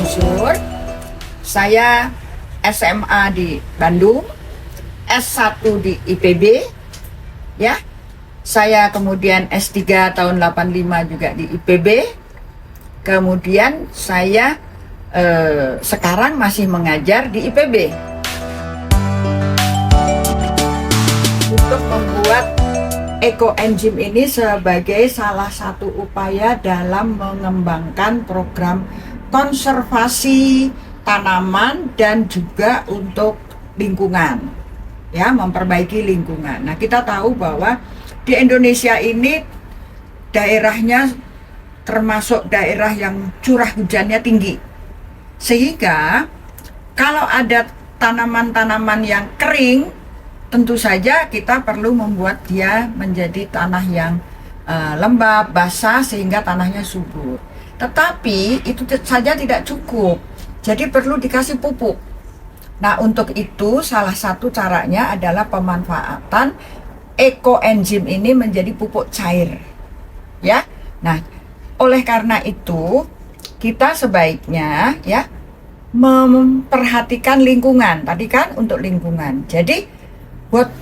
Mansur. Saya SMA di Bandung, S1 di IPB, ya. Saya kemudian S3 tahun 85 juga di IPB. Kemudian saya sekarang masih mengajar di IPB. Untuk membuat ekoenzim ini sebagai salah satu upaya dalam mengembangkan program konservasi tanaman dan juga untuk lingkungan, ya, memperbaiki lingkungan. Nah, kita tahu bahwa di Indonesia ini daerahnya termasuk daerah yang curah hujannya tinggi, sehingga kalau ada tanaman-tanaman yang kering, tentu saja kita perlu membuat dia menjadi tanah yang lembab, basah, sehingga tanahnya subur. Tetapi itu saja tidak cukup, jadi perlu dikasih pupuk. Nah, untuk itu salah satu caranya adalah pemanfaatan ekoenzim ini menjadi pupuk cair, ya. Nah, oleh karena itu kita sebaiknya, ya, memperhatikan lingkungan. Tadi kan untuk lingkungan. Jadi buat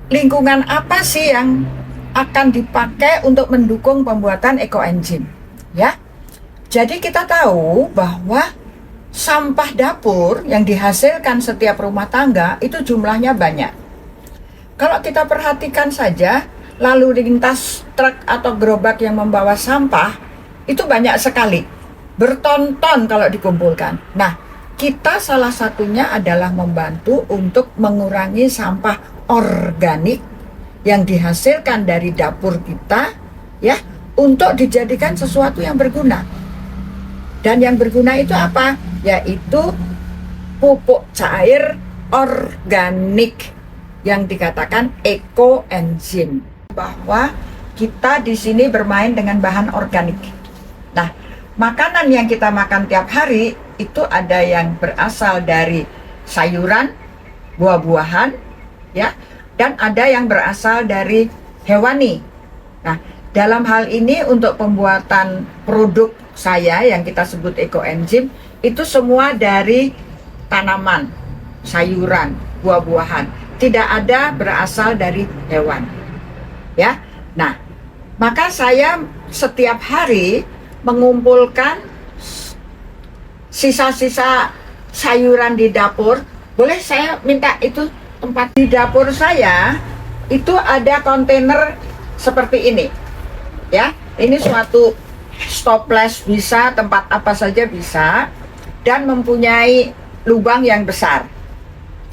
lingkungan apa sih yang akan dipakai untuk mendukung pembuatan ekoenzim, ya? Jadi kita tahu bahwa sampah dapur yang dihasilkan setiap rumah tangga itu jumlahnya banyak. Kalau kita perhatikan saja, lalu lintas truk atau gerobak yang membawa sampah itu banyak sekali, berton-ton kalau dikumpulkan. Nah, kita salah satunya adalah membantu untuk mengurangi sampah organik yang dihasilkan dari dapur kita, ya, untuk dijadikan sesuatu yang berguna. Dan yang berguna itu apa? Yaitu pupuk cair organik yang dikatakan ekoenzim. Bahwa kita di sini bermain dengan bahan organik. Nah, makanan yang kita makan tiap hari itu ada yang berasal dari sayuran, buah-buahan, ya, dan ada yang berasal dari hewani. Nah, dalam hal ini untuk pembuatan produk saya yang kita sebut ekoenzim itu semua dari tanaman, sayuran, buah-buahan, tidak ada berasal dari hewan, ya. Nah, maka saya setiap hari mengumpulkan sisa-sisa sayuran di dapur. Boleh saya minta itu tempat di dapur saya itu ada kontainer seperti ini, ya. Ini suatu stoples bisa, tempat apa saja bisa, dan mempunyai lubang yang besar.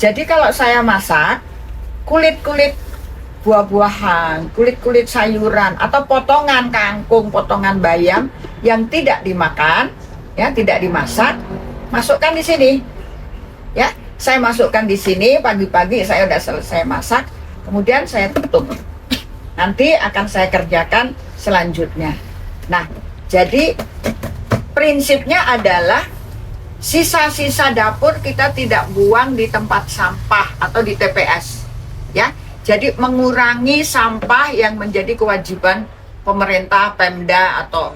Jadi kalau saya masak kulit-kulit buah-buahan, kulit-kulit sayuran, atau potongan kangkung, potongan bayam yang tidak dimakan, ya, tidak dimasak, masukkan di sini, ya. Saya masukkan di sini pagi-pagi, saya udah selesai masak, kemudian saya tutup. Nanti akan saya kerjakan selanjutnya. Nah, jadi prinsipnya adalah sisa-sisa dapur kita tidak buang di tempat sampah atau di TPS, ya. Jadi mengurangi sampah yang menjadi kewajiban pemerintah, Pemda, atau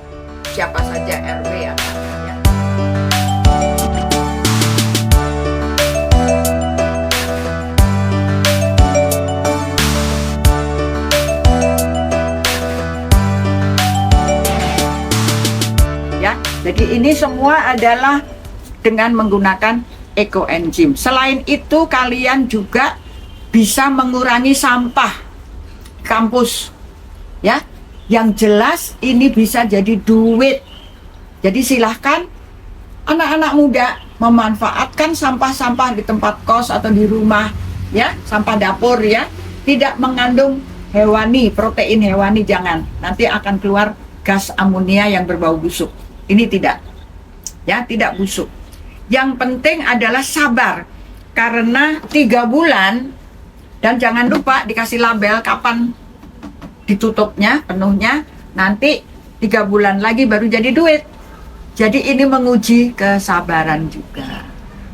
siapa saja, RW atau ya. Ya, jadi ini semua adalah dengan menggunakan ekoenzim. Selain itu, kalian juga bisa mengurangi sampah kampus, ya. Yang jelas ini bisa jadi duit. Jadi silahkan anak-anak muda memanfaatkan sampah-sampah di tempat kos atau di rumah, ya, sampah dapur, ya, tidak mengandung hewani, protein hewani, jangan. Nanti akan keluar gas amonia yang berbau busuk. Ini tidak, ya, tidak busuk. Yang penting adalah sabar, karena 3 bulan, dan jangan lupa dikasih label kapan ditutupnya, penuhnya. Nanti 3 bulan lagi baru jadi duit. Jadi ini menguji kesabaran juga,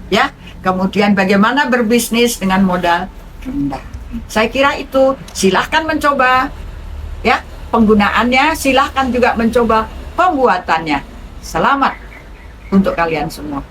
ya. Kemudian bagaimana berbisnis dengan modal rendah. Saya kira itu, silahkan mencoba, ya, penggunaannya, silahkan juga mencoba pembuatannya. Selamat untuk kalian semua.